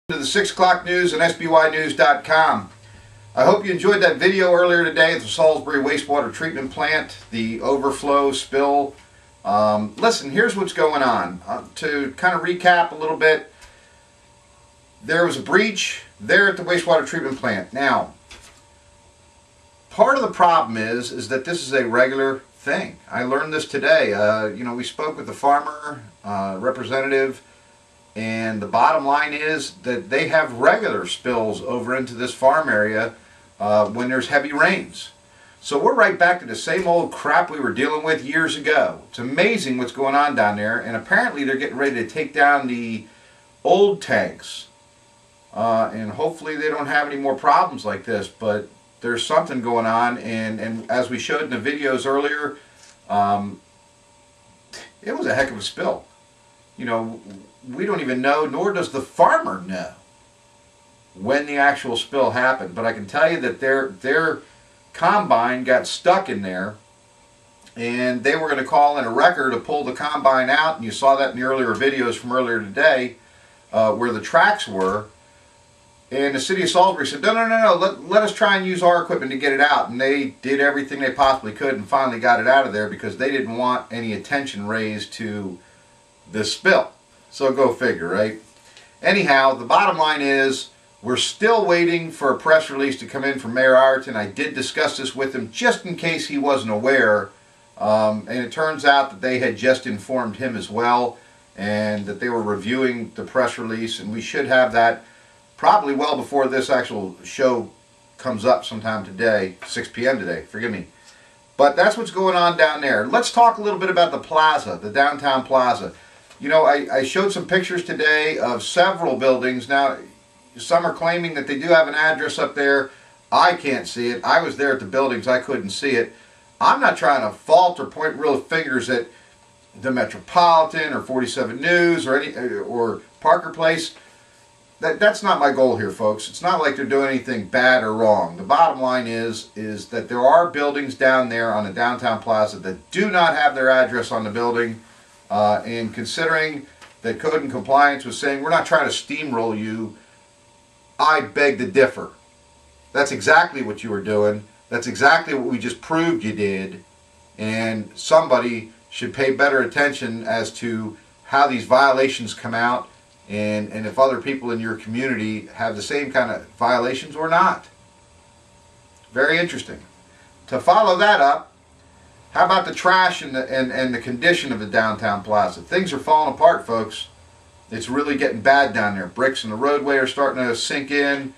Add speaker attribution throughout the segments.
Speaker 1: To the 6 o'clock news and SBYnews.com. I hope you enjoyed that video earlier today at the Salisbury wastewater treatment plant, the overflow spill. Listen, here's what's going on. To kind of recap a little bit, there was a breach there at the wastewater treatment plant. Now, part of the problem is that this is a regular thing. I learned this today. We spoke with the farmer representative, and the bottom line is that they have regular spills over into this farm area when there's heavy rains. So we're right back to the same old crap we were dealing with years ago. It's amazing what's going on down there, and apparently they're getting ready to take down the old tanks. And hopefully they don't have any more problems like this, but there's something going on, and as we showed in the videos earlier, it was a heck of a spill. You know, we don't even know, nor does the farmer know, when the actual spill happened. But I can tell you that their combine got stuck in there, and they were going to call in a wrecker to pull the combine out, and you saw that in the earlier videos from earlier today, where the tracks were. And the city of Salisbury said, no, let us try and use our equipment to get it out. And they did everything they possibly could and finally got it out of there because they didn't want any attention raised to this spill. So go figure, right? Anyhow, the bottom line is we're still waiting for a press release to come in from Mayor Ireton. I did discuss this with him just in case he wasn't aware. And it turns out that they had just informed him as well, and that they were reviewing the press release, and we should have that probably well before this actual show comes up sometime today, 6 p.m. today, forgive me. But that's what's going on down there. Let's talk a little bit about the plaza, the downtown plaza. You know, I showed some pictures today of several buildings. Now, some are claiming that they do have an address up there. I can't see it. I was there at the buildings. I couldn't see it. I'm not trying to fault or point real fingers at the Metropolitan or 47 News or Parker Place. That's not my goal here, folks. It's not like they're doing anything bad or wrong. The bottom line is that there are buildings down there on the downtown plaza that do not have their address on the building. And considering that Code and Compliance was saying, we're not trying to steamroll you, I beg to differ. That's exactly what you were doing. That's exactly what we just proved you did. And somebody should pay better attention as to how these violations come out, and if other people in your community have the same kind of violations or not. Very interesting. To follow that up, how about the trash and the condition of the downtown plaza? Things are falling apart, folks. It's really getting bad down there. Bricks in the roadway are starting to sink in.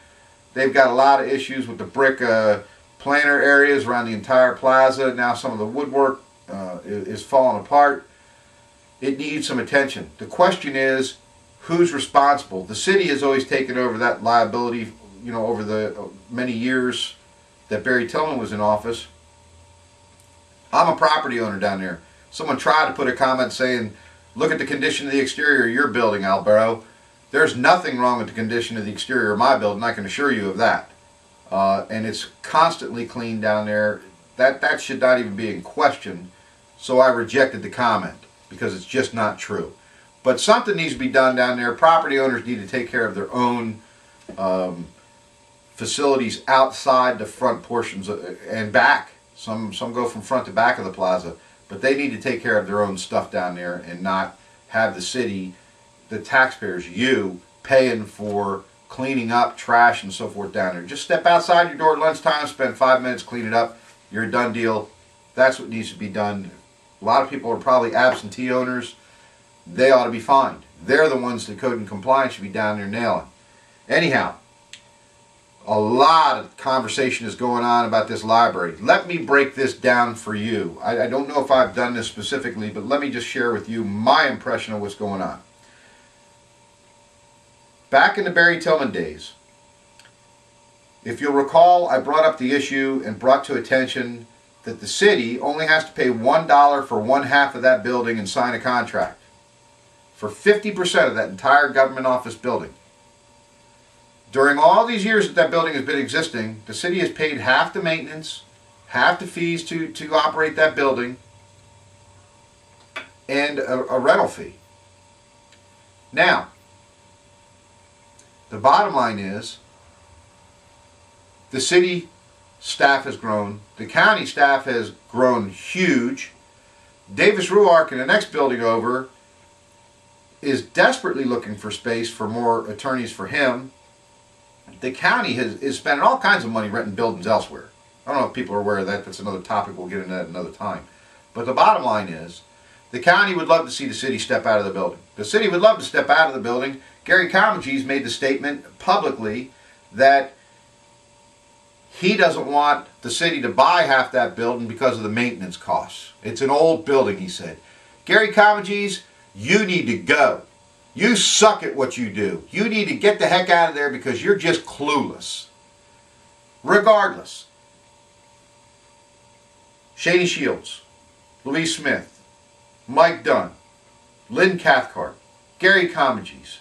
Speaker 1: They've got a lot of issues with the brick planter areas around the entire plaza. Now some of the woodwork is falling apart. It needs some attention. The question is, who's responsible? The city has always taken over that liability, you know, over the many years that Barry Tillman was in office. I'm a property owner down there. Someone tried to put a comment saying, look at the condition of the exterior of your building, Albero. There's nothing wrong with the condition of the exterior of my building, I can assure you of that. And it's constantly clean down there. That should not even be in question. So I rejected the comment because it's just not true. But something needs to be done down there. Property owners need to take care of their own facilities outside the front portions and back. Some go from front to back of the plaza, but they need to take care of their own stuff down there and not have the city, the taxpayers, you, paying for cleaning up trash and so forth down there. Just step outside your door at lunchtime, spend 5 minutes, clean it up. You're a done deal. That's what needs to be done. A lot of people are probably absentee owners. They ought to be fined. They're the ones that Code and Compliance should be down there nailing. Anyhow, a lot of conversation is going on about this library. Let me break this down for you. I don't know if I've done this specifically, but let me just share with you my impression of what's going on. Back in the Barry Tillman days, if you'll recall, I brought up the issue and brought to attention that the city only has to pay $1 for one half of that building and sign a contract for 50% of that entire government office building. During all these years that building has been existing, the city has paid half the maintenance, half the fees to operate that building, and a rental fee. Now, The bottom line is the city staff has grown. The county staff has grown huge. Davis Ruark in the next building over is desperately looking for space for more attorneys for him. The county is spending all kinds of money renting buildings elsewhere. I don't know if people are aware of that. That's another topic. We'll get into that another time. But the bottom line is the county would love to see the city step out of the building. The city would love to step out of the building. Gary Comegys made the statement publicly that he doesn't want the city to buy half that building because of the maintenance costs. It's an old building, he said. Gary Comegys, you need to go. You suck at what you do. You need to get the heck out of there because you're just clueless. Regardless, Shady Shields, Louise Smith, Mike Dunn, Lynn Cathcart, Gary Comegys,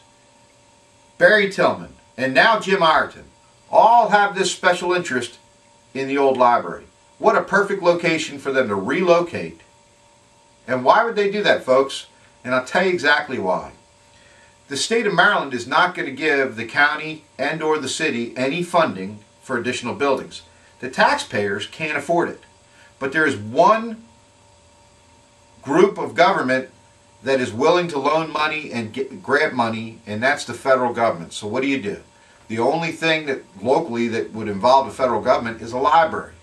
Speaker 1: Barry Tillman, and now Jim Ireton all have this special interest in the old library. What a perfect location for them to relocate. And why would they do that, folks? And I'll tell you exactly why. The state of Maryland is not going to give the county and or the city any funding for additional buildings. The taxpayers can't afford it. But there is one group of government that is willing to loan money and grant money, and that's the federal government. So what do? The only thing that locally that would involve the federal government is a library.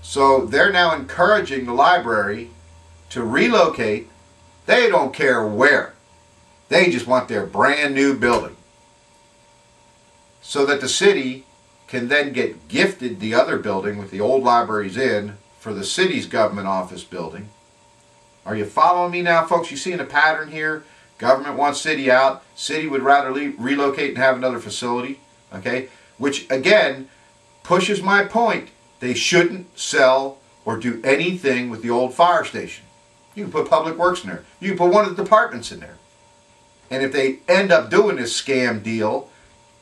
Speaker 1: So they're now encouraging the library to relocate. They don't care where. They just want their brand new building. So that the city can then get gifted the other building with the old libraries in for the city's government office building. Are you following me now, folks? You seeing a pattern here? Government wants city out. City would rather relocate and have another facility. Okay? Which, again, pushes my point. They shouldn't sell or do anything with the old fire station. You can put public works in there. You can put one of the departments in there. And if they end up doing this scam deal,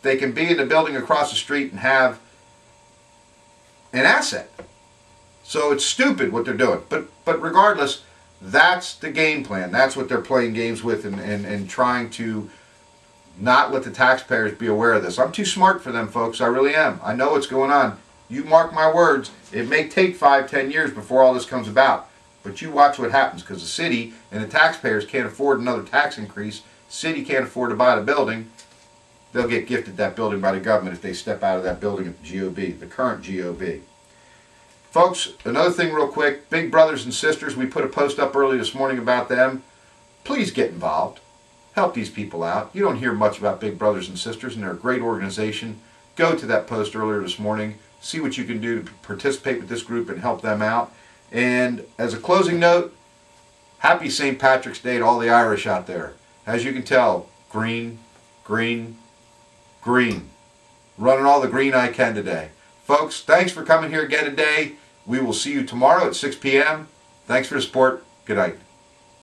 Speaker 1: they can be in the building across the street and have an asset. So it's stupid what they're doing. But regardless, that's the game plan. That's what they're playing games with and trying to not let the taxpayers be aware of this. I'm too smart for them, folks. I really am. I know what's going on. You mark my words. It may take 5-10 years before all this comes about. But you watch what happens, because the city and the taxpayers can't afford another tax increase. City can't afford to buy the building. They'll get gifted that building by the government if they step out of that building at the GOB, the current GOB. Folks, another thing real quick, Big Brothers and Sisters, we put a post up early this morning about them. Please get involved. Help these people out. You don't hear much about Big Brothers and Sisters, and they're a great organization. Go to that post earlier this morning. See what you can do to participate with this group and help them out. And as a closing note, happy St. Patrick's Day to all the Irish out there. As you can tell, green, green, green. Running all the green I can today. Folks, thanks for coming here again today. We will see you tomorrow at 6 p.m. Thanks for the support. Good night.